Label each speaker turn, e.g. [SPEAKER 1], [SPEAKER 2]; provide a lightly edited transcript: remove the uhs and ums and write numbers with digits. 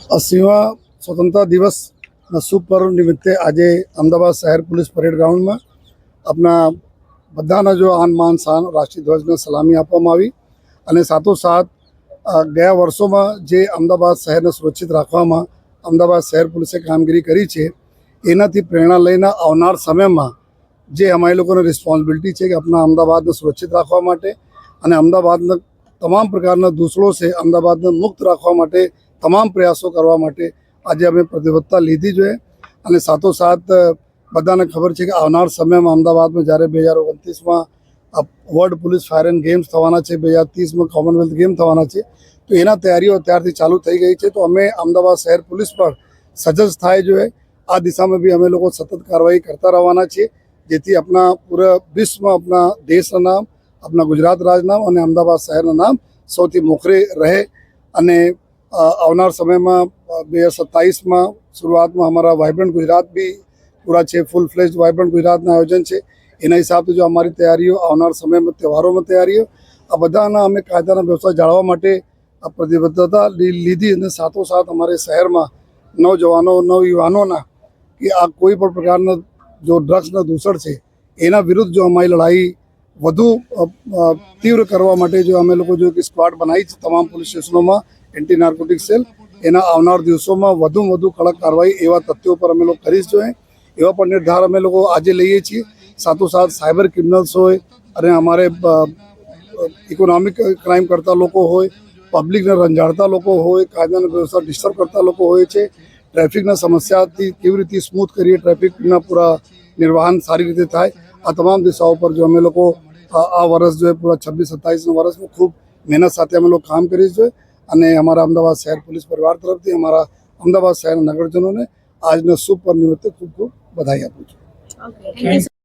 [SPEAKER 1] 80वां स्वतंत्रता दिवस शुभ पर्व निमित्ते आज अमदावाद शहर पुलिस परेड ग्राउंड में अपना बधाना जो आन मान शान राष्ट्रीय ध्वज ने सलामी आपवामां आवी अने साथोसाथ गया वर्षों में जे अमदावाद शहर ने सुरक्षित राखवामां अमदावाद शहर पुलिसे कामगीरी करी छे एनाथी प्रेरणा लईने आवनार समय में जे अमारी लोकोने रिस्पोन्सिबिलिटी है कि अपना अमदावाद ने सुरक्षित राखवा माटे अने अमदावाद ने तमाम प्रकारना दूषणों से अमदावाद ने मुक्त राखवा माटे तमाम प्रयासों करवा माटे आज अमे प्रतिबद्धता लीधी जोईए अने साथोसाथ बधाने खबर है कि आवनार समय में अमदावाद में जयरे 2029 में world police fire and games थवाना है, 2030 में कॉमनवेल्थ गेम थवाना है, तो एना तैयारीओ अत्यारथी चालू थई गई है। तो अमे अमदावाद शहर पुलिस पर सजज थाय जोईए आ दिशा में भी अमे लोग सतत कार्रवाई करता रहवाना छीए जेथी अपना पूरा विश्व में अपना देशना नाम अपना गुजरात राज्यना नाम और अमदावाद शहरना नाम सौथी मोखरे रहे अने आवनार समय में 2027 में शुरुआत में हमारा वाइब्रंट गुजरात भी पूरा है, फूल फ्लेज वाइब्रंट गुजरात आयोजन है। एना हिसाब से जो हमारी तैयारीओ आवनार समय में त्यौहारों में तैयारीओ आ बधाना अमे कायदाना व्यवस्था जाळवा माटे प्रतिबद्धता लीधी अने साथोसाथ हमारे शहर में नौजवानों नवयुवानों कि आ कोई पण प्रकारना जो ड्रग्सना दूषण है एना विरुद्ध जो अमारी लड़ाई વધુ तीव्र करवा माटे जो अमे लोग जो स्क्वाड बनाई है तमाम पुलिस स्टेशनों में एंटी नार्कोटिक सेल एना आवनार दिवसों में વધુ कड़क कार्रवाई एवं तथ्यों पर अमे लोग करीश जो है एवं पर निर्धार अमे लोग आज लीए छीए। साथोसाथ साइबर क्रिमिनल्स होय अने अमारे इकोनॉमिक क्राइम करता लोग होय पब्लिक ने रंजाड़ता लोग होय कायदानी व्यवस्था डिस्टर्ब करता लोग होय छे ट्रेफिक समस्या केवी रीते स्मूथ करिए ट्रेफिक पूरा निर्वहन सारी रीते थाय आ तमाम दिशाओं पर जो अमे लोग आ वर्ष जो है पूरा 26-27 वर्ष में खूब मेहनत साथ अमे लोग काम करीए छे अने हमारा अमदावाद शहर पुलिस परिवार तरफ हमारा अमदावाद शहर नगरजनों ने आज शुभ पर्व निमित्ते खूब खूब बधाई आपू छूं।